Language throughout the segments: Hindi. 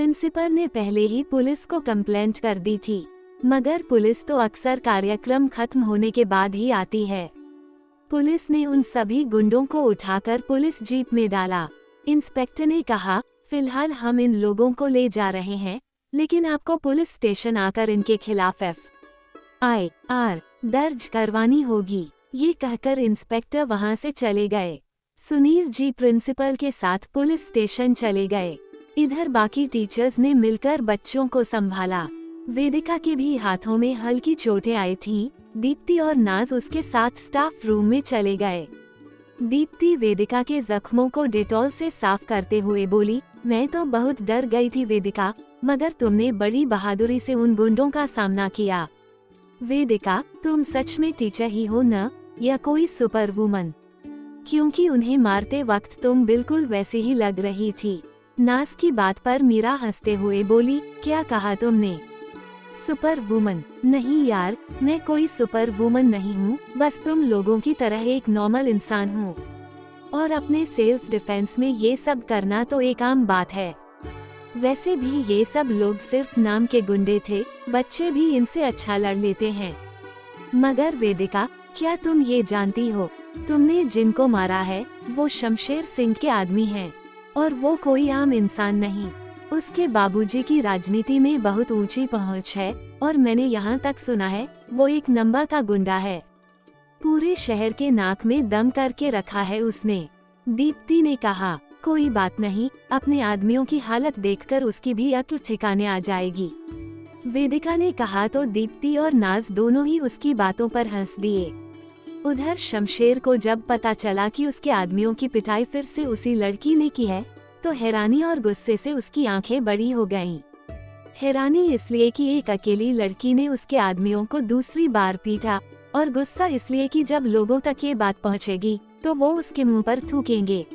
प्रिंसिपल ने पहले ही पुलिस को कंप्लेंट कर दी थी, मगर पुलिस तो अक्सर कार्यक्रम खत्म होने के बाद ही आती है। पुलिस ने उन सभी गुंडों को उठाकर पुलिस जीप में डाला। इंस्पेक्टर ने कहा, फिलहाल हम इन लोगों को ले जा रहे हैं, लेकिन आपको पुलिस स्टेशन आकर इनके खिलाफ FIR दर्ज करवानी होगी। ये कहकर इंस्पेक्टर वहां से चले गए। सुनील जी प्रिंसिपल के साथ पुलिस स्टेशन चले गए। इधर बाकी टीचर्स ने मिलकर बच्चों को संभाला। वेदिका के भी हाथों में हल्की चोटें आई थीं। दीप्ति और नाज उसके साथ स्टाफ रूम में चले गए। दीप्ति वेदिका के जख्मों को डेटॉल से साफ करते हुए बोली, मैं तो बहुत डर गई थी वेदिका, मगर तुमने बड़ी बहादुरी से उन गुंडों का सामना किया। वेदिका, तुम सच में टीचर ही हो न, या कोई सुपर वुमन? क्योंकि उन्हें मारते वक्त तुम बिल्कुल वैसे ही लग रही थी। नाज की बात पर मीरा हंसते हुए बोली, क्या कहा तुमने? Super woman? नहीं यार, मैं कोई सुपर वुमन नहीं हूँ, बस तुम लोगों की तरह एक नॉर्मल इंसान हूँ। और अपने सेल्फ डिफेंस में ये सब करना तो एक आम बात है। वैसे भी ये सब लोग सिर्फ नाम के गुंडे थे, बच्चे भी इनसे अच्छा लड़ लेते हैं। मगर वेदिका, क्या तुम ये जानती हो, तुमने जिनको मारा है वो शमशेर सिंह के आदमी हैं, और वो कोई आम इंसान नहीं। उसके बाबूजी की राजनीति में बहुत ऊंची पहुंच है, और मैंने यहाँ तक सुना है वो एक नंबर का गुंडा है। पूरे शहर के नाक में दम करके रखा है उसने। दीप्ति ने कहा, कोई बात नहीं, अपने आदमियों की हालत देखकर उसकी भी अक्ल ठिकाने आ जाएगी। वेदिका ने कहा तो दीप्ति और नाज दोनों ही उसकी बातों पर हंस दिए। उधर शमशेर को जब पता चला कि उसके आदमियों की पिटाई फिर से उसी लड़की ने की है, तो हैरानी और गुस्से से उसकी आंखें बड़ी हो गईं। हैरानी इसलिए कि एक अकेली लड़की ने उसके आदमियों को दूसरी बार पीटा, और गुस्सा इसलिए कि जब लोगों तक ये बात पहुंचेगी तो वो उसके मुंह पर थूकेंगे।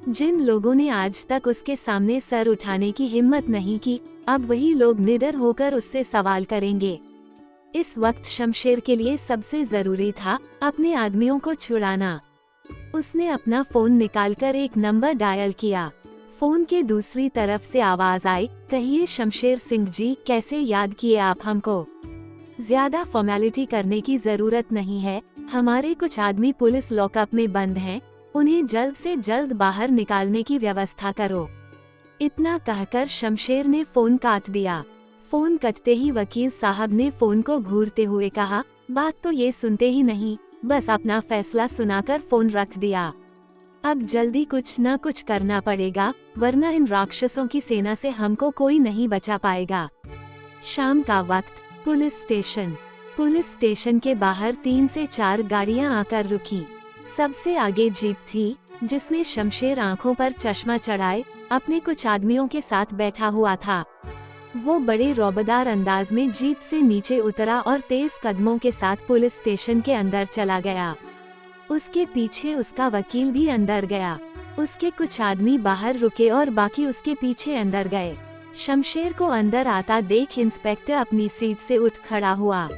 जिन लोगों ने आज तक उसके सामने सर उठाने की हिम्मत नहीं की, अब वही लोग निडर होकर उससे सवाल करेंगे। इस वक्त शमशेर के लिए सबसे जरूरी था अपने आदमियों को छुड़ाना। उसने अपना फोन निकालकर एक नंबर डायल किया। फोन के दूसरी तरफ से आवाज आई, कहिए शमशेर सिंह जी, कैसे याद किए आप हमको? ज्यादा फॉर्मेलिटी करने की जरूरत नहीं है, हमारे कुछ आदमी पुलिस लॉकअप में बंद हैं, उन्हें जल्द से जल्द बाहर निकालने की व्यवस्था करो। इतना कहकर शमशेर ने फोन काट दिया। फोन कटते ही वकील साहब ने फोन को घूरते हुए कहा, बात तो ये सुनते ही नहीं, बस अपना फैसला सुनाकर फोन रख दिया। अब जल्दी कुछ न कुछ करना पड़ेगा, वरना इन राक्षसों की सेना से हमको कोई नहीं बचा पाएगा। शाम का वक्त, पुलिस स्टेशन के बाहर 3 से 4 गाड़ियां आकर रुकी। सबसे आगे जीप थी, जिसमें शमशेर आंखों पर चश्मा चढ़ाए अपने कुछ आदमियों के साथ बैठा हुआ था। वो बड़े रौबदार अंदाज में जीप से नीचे उतरा और तेज कदमों के साथ पुलिस स्टेशन के अंदर चला गया। उसके पीछे उसका वकील भी अंदर गया। उसके कुछ आदमी बाहर रुके और बाकी उसके पीछे अंदर गए। शमशेर को अंदर आता देख इंस्पेक्टर अपनी सीट से उठ खड़ा हुआ।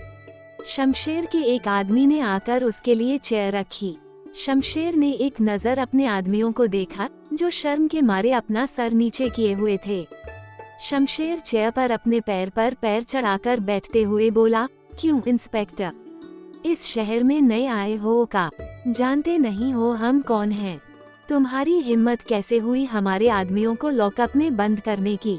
शमशेर के एक आदमी ने आकर उसके लिए चेयर रखी। शमशेर ने एक नजर अपने आदमियों को देखा, जो शर्म के मारे अपना सर नीचे किए हुए थे। शमशेर चेयर पर अपने पैर पर पैर चढ़ाकर बैठते हुए बोला, क्यों इंस्पेक्टर, इस शहर में नए आए हो का? जानते नहीं हो हम कौन हैं? तुम्हारी हिम्मत कैसे हुई हमारे आदमियों को लॉकअप में बंद करने की?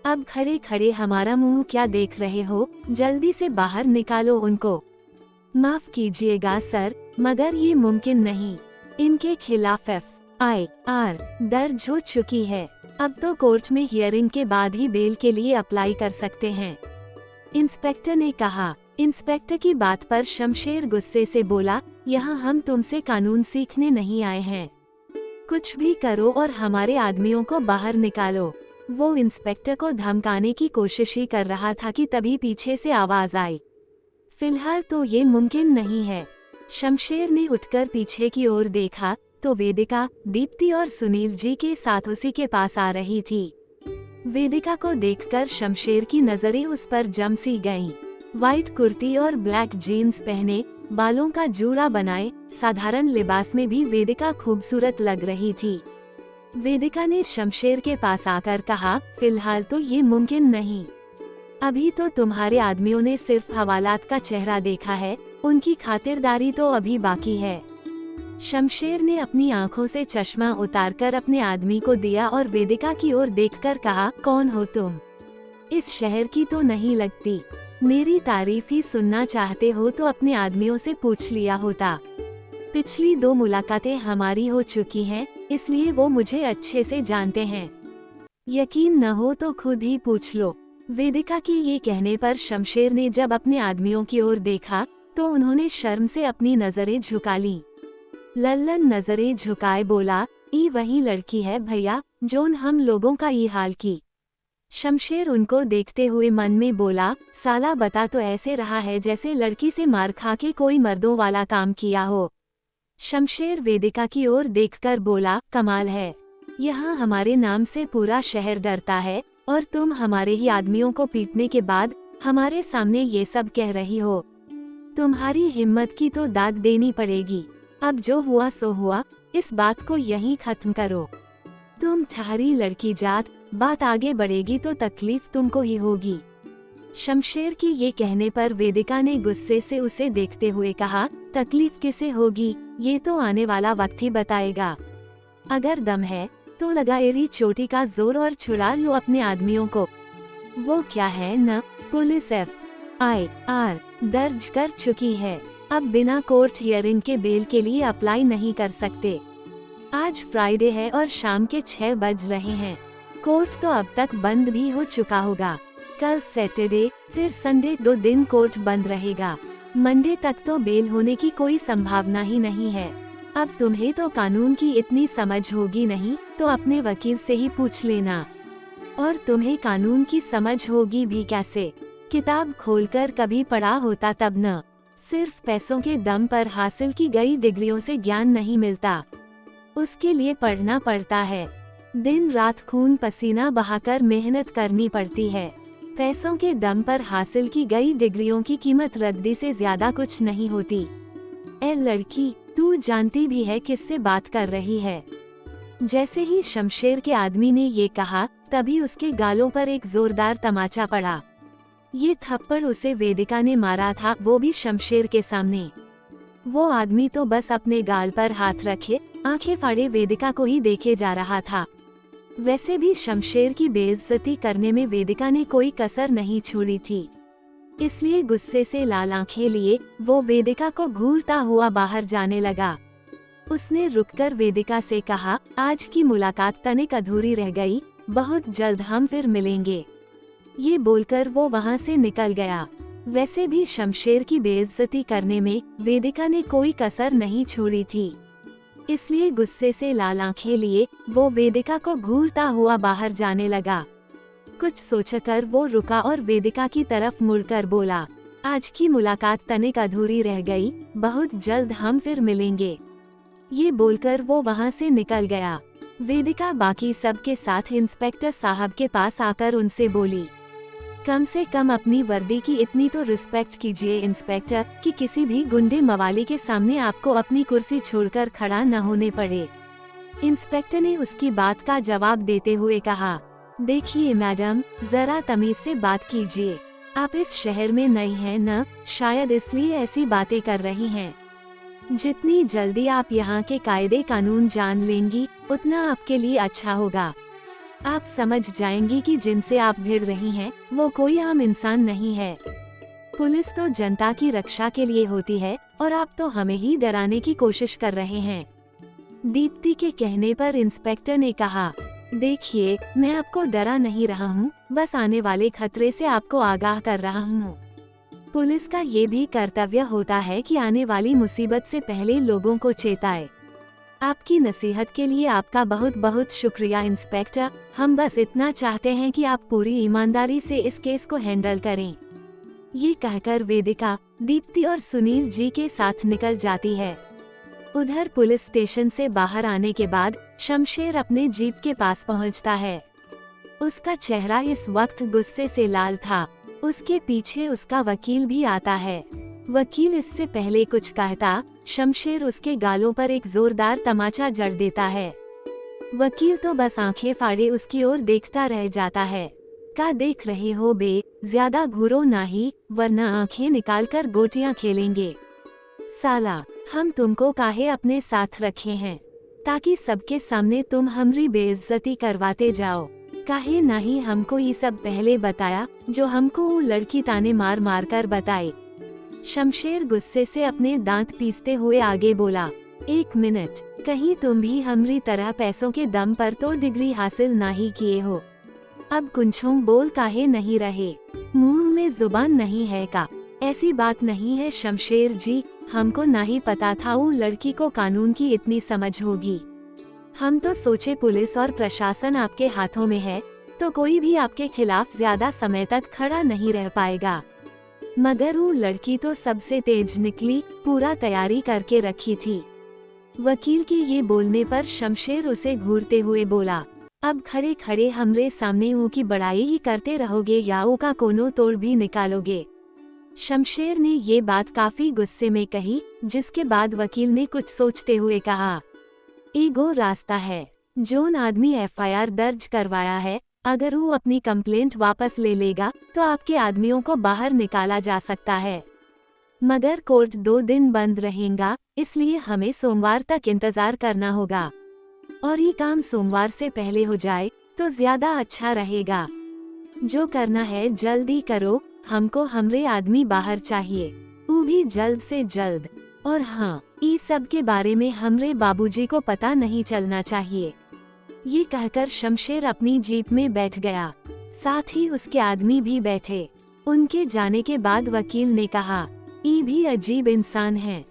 अब खड़े खड़े हमारा मुंह क्या देख रहे हो? जल्दी से बाहर निकालो उनको। माफ कीजिएगा सर, मगर ये मुमकिन नहीं। इनके खिलाफ FIR दर्ज हो चुकी है। अब तो कोर्ट में हियरिंग के बाद ही बेल के लिए अप्लाई कर सकते हैं, इंस्पेक्टर ने कहा। इंस्पेक्टर की बात पर शमशेर गुस्से से बोला, यहाँ हम तुमसे कानून सीखने नहीं आए हैं। कुछ भी करो और हमारे आदमियों को बाहर निकालो। वो इंस्पेक्टर को धमकाने की कोशिश ही कर रहा था कि तभी पीछे से आवाज आई, फिलहाल तो ये मुमकिन नहीं है। शमशेर ने उठकर पीछे की ओर देखा तो वेदिका, दीप्ति और सुनील जी के साथ उसी के पास आ रही थी। वेदिका को देखकर शमशेर की नजरें उस पर जम सी गईं। व्हाइट कुर्ती और ब्लैक जीन्स पहने, बालों का जूड़ा बनाए, साधारण लिबास में भी वेदिका खूबसूरत लग रही थी। वेदिका ने शमशेर के पास आकर कहा, फिलहाल तो ये मुमकिन नहीं। अभी तो तुम्हारे आदमियों ने सिर्फ हवालात का चेहरा देखा है, उनकी खातिरदारी तो अभी बाकी है। शमशेर ने अपनी आंखों से चश्मा उतारकर अपने आदमी को दिया और वेदिका की ओर देखकर कहा, कौन हो तुम? इस शहर की तो नहीं लगती। मेरी तारीफ ही सुनना चाहते हो तो अपने आदमियों से पूछ लिया होता। पिछली 2 मुलाकातें हमारी हो चुकी हैं, इसलिए वो मुझे अच्छे से जानते हैं। यकीन न हो तो खुद ही पूछ लो। वेदिका के ये कहने पर शमशेर ने जब अपने आदमियों की ओर देखा तो उन्होंने शर्म से अपनी नजरें झुका लीं। लल्लन नजरें झुकाए बोला, ई वही लड़की है भैया, जोन हम लोगों का ये हाल की। शमशेर उनको देखते हुए मन में बोला, साला बता तो ऐसे रहा है जैसे लड़की से मार खा के कोई मर्दों वाला काम किया हो। शमशेर वेदिका की ओर देखकर बोला, कमाल है, यहाँ हमारे नाम से पूरा शहर डरता है और तुम हमारे ही आदमियों को पीटने के बाद हमारे सामने ये सब कह रही हो। तुम्हारी हिम्मत की तो दाद देनी पड़ेगी। अब जो हुआ सो हुआ, इस बात को यहीं खत्म करो। तुम ठहरी लड़की जात, बात आगे बढ़ेगी तो तकलीफ तुमको ही होगी। शमशेर की ये कहने पर वेदिका ने गुस्से से उसे देखते हुए कहा, तकलीफ किसे होगी, ये तो आने वाला वक्त ही बताएगा। अगर दम है तो लगाएरी चोटी का जोर और छुड़ा लो अपने आदमियों को। वो क्या है न, पुलिस FIR दर्ज कर चुकी है। अब बिना कोर्ट हियरिंग के बेल के लिए अप्लाई नहीं कर सकते। आज फ्राइडे है और शाम के 6 बज रहे हैं। कोर्ट तो अब तक बंद भी हो चुका होगा। कल सैटरडे, फिर संडे 2 दिन कोर्ट बंद रहेगा। मंडे तक तो बेल होने की कोई संभावना ही नहीं है। अब तुम्हें तो कानून की इतनी समझ होगी नहीं तो अपने वकील से ही पूछ लेना। और तुम्हें कानून की समझ होगी भी कैसे? किताब खोलकर कभी पढ़ा होता तब न। सिर्फ पैसों के दम पर हासिल की गई डिग्रियों से ज्ञान नहीं मिलता, उसके लिए पढ़ना पड़ता है। दिन रात खून पसीना बहाकर मेहनत करनी पड़ती है। पैसों के दम पर हासिल की गई डिग्रियों की कीमत रद्दी से ज्यादा कुछ नहीं होती। ए लड़की, तू जानती भी है किससे बात कर रही है? जैसे ही शमशेर के आदमी ने ये कहा, तभी उसके गालों पर एक जोरदार तमाचा पड़ा। ये थप्पड़ उसे वेदिका ने मारा था, वो भी शमशेर के सामने। वो आदमी तो बस अपने गाल पर हाथ रखे आंखें फाड़े वेदिका को ही देखे जा रहा था। वैसे भी शमशेर की बेइज्जती करने में वेदिका ने कोई कसर नहीं छोड़ी थी, इसलिए गुस्से से लाल आंखें लिए वो वेदिका को घूरता हुआ बाहर जाने लगा। उसने रुककर वेदिका से कहा, आज की मुलाकात तनिक अधूरी रह गई, बहुत जल्द हम फिर मिलेंगे। ये बोलकर वो वहाँ से निकल गया। वैसे भी शमशेर की बेइज्जती करने में वेदिका ने कोई कसर नहीं छोड़ी थी, इसलिए गुस्से से लाल आंखें लिए वो वेदिका को घूरता हुआ बाहर जाने लगा। कुछ सोचकर वो रुका और वेदिका की तरफ मुड़कर बोला, आज की मुलाकात तनिक अधूरी रह गई, बहुत जल्द हम फिर मिलेंगे। ये बोलकर वो वहाँ से निकल गया। वेदिका बाकी सब के साथ इंस्पेक्टर साहब के पास आकर उनसे बोली, कम से कम अपनी वर्दी की इतनी तो रिस्पेक्ट कीजिए इंस्पेक्टर, कि किसी भी गुंडे मवाली के सामने आपको अपनी कुर्सी छोड़कर खड़ा न होने पड़े। इंस्पेक्टर ने उसकी बात का जवाब देते हुए कहा, देखिए मैडम, जरा तमीज से बात कीजिए। आप इस शहर में नई हैं न, शायद इसलिए ऐसी बातें कर रही हैं। जितनी जल्दी आप यहाँ के कायदे कानून जान लेंगी, उतना आपके लिए अच्छा होगा। आप समझ जाएंगी कि जिनसे आप भिड़ रही हैं, वो कोई आम इंसान नहीं है। पुलिस तो जनता की रक्षा के लिए होती है और आप तो हमें ही डराने की कोशिश कर रहे हैं। दीप्ति के कहने पर इंस्पेक्टर ने कहा, देखिए, मैं आपको डरा नहीं रहा हूँ, बस आने वाले खतरे से आपको आगाह कर रहा हूँ। पुलिस का ये भी कर्तव्य होता है कि आने वाली मुसीबत से पहले लोगों को चेताए। आपकी नसीहत के लिए आपका बहुत बहुत शुक्रिया इंस्पेक्टर। हम बस इतना चाहते हैं कि आप पूरी ईमानदारी से इस केस को हैंडल करें। ये कहकर वेदिका दीप्ति और सुनील जी के साथ निकल जाती है। उधर पुलिस स्टेशन से बाहर आने के बाद शमशेर अपने जीप के पास पहुंचता है। उसका चेहरा इस वक्त गुस्से से लाल था। उसके पीछे उसका वकील भी आता है। वकील इससे पहले कुछ कहता, शमशेर उसके गालों पर एक जोरदार तमाचा जड़ देता है। वकील तो बस आंखें फाड़े उसकी ओर देखता रह जाता है। क्या देख रहे हो बे, ज्यादा घूरो नहीं, वरना आंखें निकालकर गोटियां खेलेंगे। साला, हम तुमको काहे अपने साथ रखे हैं, ताकि सबके सामने तुम हमारी बेइज्जती करवाते जाओ। काहे नहीं हमको ये सब पहले बताया, जो हमको वो लड़की ताने मार मार कर बताए। शमशेर गुस्से से अपने दांत पीसते हुए आगे बोला, 1 मिनट, कहीं तुम भी हमारी तरह पैसों के दम पर तो डिग्री हासिल नहीं किए हो? अब कुंछों बोल काहे नहीं रहे, मुंह में जुबान नहीं है का? ऐसी बात नहीं है शमशेर जी, हमको नहीं पता था वो लड़की को कानून की इतनी समझ होगी। हम तो सोचे पुलिस और प्रशासन आपके हाथों में है, तो कोई भी आपके खिलाफ ज्यादा समय तक खड़ा नहीं रह पाएगा। मगर वो लड़की तो सबसे तेज निकली, पूरा तैयारी करके रखी थी। वकील के ये बोलने पर शमशेर उसे घूरते हुए बोला, अब खड़े खड़े हमरे सामने वो की बड़ाई ही करते रहोगे या वो का कोनो तोड़ भी निकालोगे? शमशेर ने ये बात काफी गुस्से में कही, जिसके बाद वकील ने कुछ सोचते हुए कहा, ईगो रास्ता है। जोन आदमी एफआईआर दर्ज करवाया है, अगर वो अपनी कंप्लेंट वापस ले लेगा तो आपके आदमियों को बाहर निकाला जा सकता है। मगर कोर्ट 2 दिन बंद रहेगा, इसलिए हमें सोमवार तक इंतजार करना होगा। और ये काम सोमवार से पहले हो जाए तो ज्यादा अच्छा रहेगा। जो करना है जल्दी करो, हमको हमरे आदमी बाहर चाहिए, वो भी जल्द से जल्द। और हाँ, इस सब के बारे में हमरे बाबूजी को पता नहीं चलना चाहिए। ये कहकर शमशेर अपनी जीप में बैठ गया, साथ ही उसके आदमी भी बैठे। उनके जाने के बाद वकील ने कहा, ये भी अजीब इंसान है,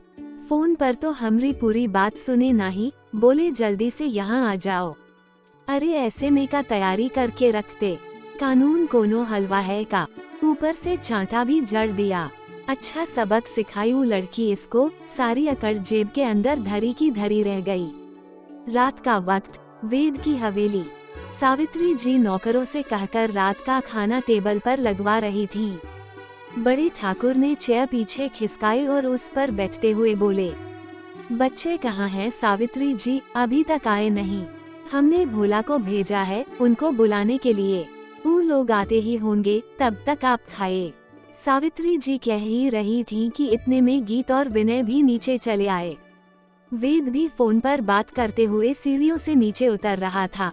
फोन पर तो हमारी पूरी बात सुने नहीं, बोले जल्दी से यहाँ आ जाओ। अरे ऐसे में का तैयारी करके रखते, कानून कोनो हलवा है का? ऊपर से चांटा भी जड़ दिया। अच्छा सबक सिखाई वो लड़की इसको, सारी अकड़ जेब के अंदर धरी की धरी रह गई। रात का वक्त, वेद की हवेली। सावित्री जी नौकरों से कहकर रात का खाना टेबल पर लगवा रही थीं। बड़े ठाकुर ने चेयर पीछे खिसकाई और उस पर बैठते हुए बोले, बच्चे कहाँ हैं सावित्री जी, अभी तक आए नहीं। हमने भोला को भेजा है उनको बुलाने के लिए, वो लोग आते ही होंगे, तब तक आप खाए। सावित्री जी कह ही रही थीं कि इतने में गीत और विनय भी नीचे चले आए। वेद भी फोन पर बात करते हुए सीढ़ियों से नीचे उतर रहा था।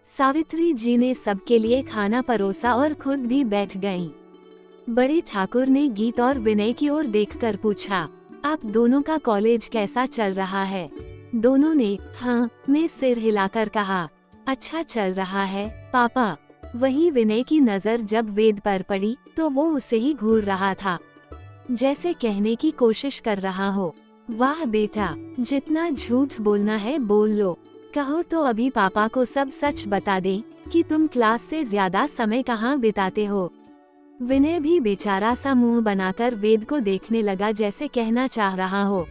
सावित्री जी ने सबके लिए खाना परोसा और खुद भी बैठ गईं। बड़े ठाकुर ने गीत और विनय की ओर देखकर पूछा, आप दोनों का कॉलेज कैसा चल रहा है? दोनों ने हाँ में सिर हिलाकर कहा, अच्छा चल रहा है पापा। वहीं विनय की नजर जब वेद पर पड़ी तो वो उसे ही घूर रहा था, जैसे कहने की कोशिश कर रहा हो, वाह बेटा, जितना झूठ बोलना है बोल लो, कहो तो अभी पापा को सब सच बता दे कि तुम क्लास से ज्यादा समय कहाँ बिताते हो। विनय भी बेचारा सा मुंह बनाकर वेद को देखने लगा, जैसे कहना चाह रहा हो,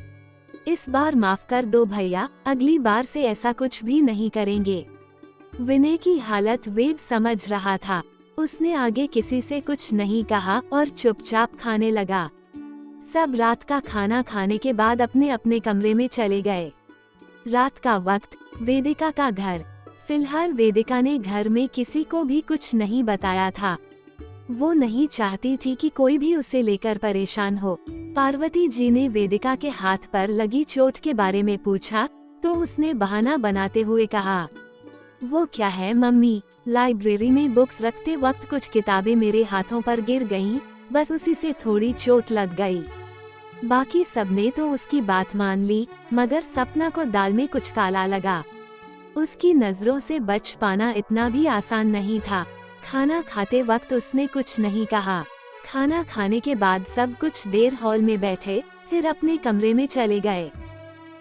इस बार माफ कर दो भैया, अगली बार से ऐसा कुछ भी नहीं करेंगे। विनय की हालत वेद समझ रहा था। उसने आगे किसी से कुछ नहीं कहा और चुपचाप खाने लगा। सब रात का खाना खाने के बाद अपने अपने कमरे में चले गए। रात का वक्त, वेदिका का घर। फिलहाल वेदिका ने घर में किसी को भी कुछ नहीं बताया था। वो नहीं चाहती थी कि कोई भी उसे लेकर परेशान हो। पार्वती जी ने वेदिका के हाथ पर लगी चोट के बारे में पूछा तो उसने बहाना बनाते हुए कहा, वो क्या है मम्मी, लाइब्रेरी में बुक्स रखते वक्त कुछ किताबें मेरे हाथों पर गिर गईं, बस उसी से थोड़ी चोट लग गई। बाकी सबने तो उसकी बात मान ली, मगर सपना को दाल में कुछ काला लगा। उसकी नजरों से बच पाना इतना भी आसान नहीं था। खाना खाते वक्त उसने कुछ नहीं कहा। खाना खाने के बाद सब कुछ देर हॉल में बैठे, फिर अपने कमरे में चले गए।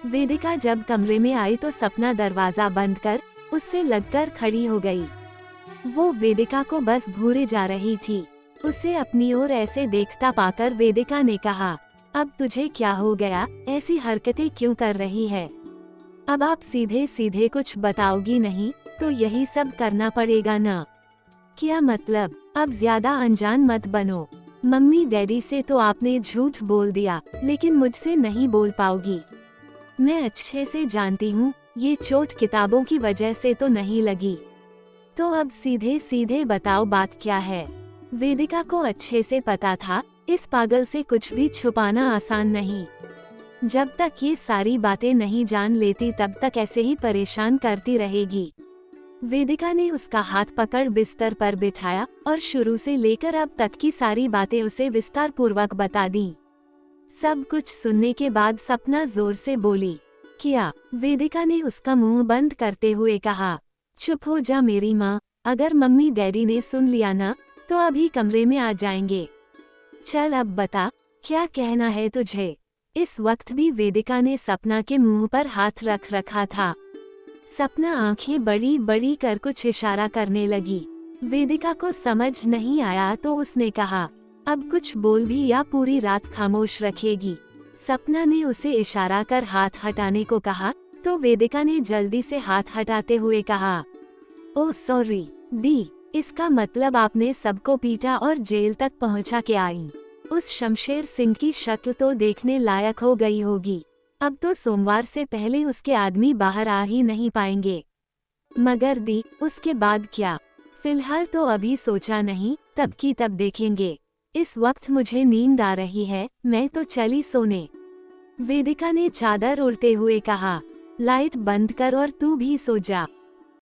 वेदिका जब कमरे में आई तो सपना दरवाजा बंद कर उससे लगकर खड़ी हो गई। वो वेदिका को बस घूरे जा रही थी। उसे अपनी ओर ऐसे देखता पाकर वेदिका ने कहा, अब तुझे क्या हो गया, ऐसी हरकतें क्यों कर रही है? अब आप सीधे सीधे कुछ बताओगी नहीं तो यही सब करना पड़ेगा ना? क्या मतलब? अब ज्यादा अनजान मत बनो। मम्मी डैडी से तो आपने झूठ बोल दिया, लेकिन मुझसे नहीं बोल पाओगी। मैं अच्छे से जानती हूँ ये चोट किताबों की वजह से तो नहीं लगी। तो अब सीधे सीधे बताओ बात क्या है। वेदिका को अच्छे से पता था इस पागल से कुछ भी छुपाना आसान नहीं। जब तक ये सारी बातें नहीं जान लेती तब तक ऐसे ही परेशान करती रहेगी। वेदिका ने उसका हाथ पकड़ बिस्तर पर बिठाया और शुरू से लेकर अब तक की सारी बातें उसे विस्तार पूर्वक बता दी। सब कुछ सुनने के बाद सपना जोर से बोली, क्या? वेदिका ने उसका मुंह बंद करते हुए कहा, चुप हो जा मेरी माँ, अगर मम्मी डैडी ने सुन लिया ना तो अभी कमरे में आ जाएंगे। चल अब बता, क्या कहना है तुझे? इस वक्त भी वेदिका ने सपना के मुंह पर हाथ रख रखा था। सपना आंखें बड़ी बड़ी कर कुछ इशारा करने लगी। वेदिका को समझ नहीं आया तो उसने कहा, अब कुछ बोल भी या पूरी रात खामोश रखेगी। सपना ने उसे इशारा कर हाथ हटाने को कहा तो वेदिका ने जल्दी से हाथ हटाते हुए कहा, ओह सॉरी दी, इसका मतलब आपने सबको पीटा और जेल तक पहुंचा के आई। उस शमशेर सिंह की शक्ल तो देखने लायक हो गई होगी। अब तो सोमवार से पहले उसके आदमी बाहर आ ही नहीं पाएंगे। मगर दी, उसके बाद क्या? फिलहाल तो अभी सोचा नहीं, तब की तब देखेंगे। इस वक्त मुझे नींद आ रही है, मैं तो चली सोने। वेदिका ने चादर ओढ़ते हुए कहा, लाइट बंद कर और तू भी सो जा।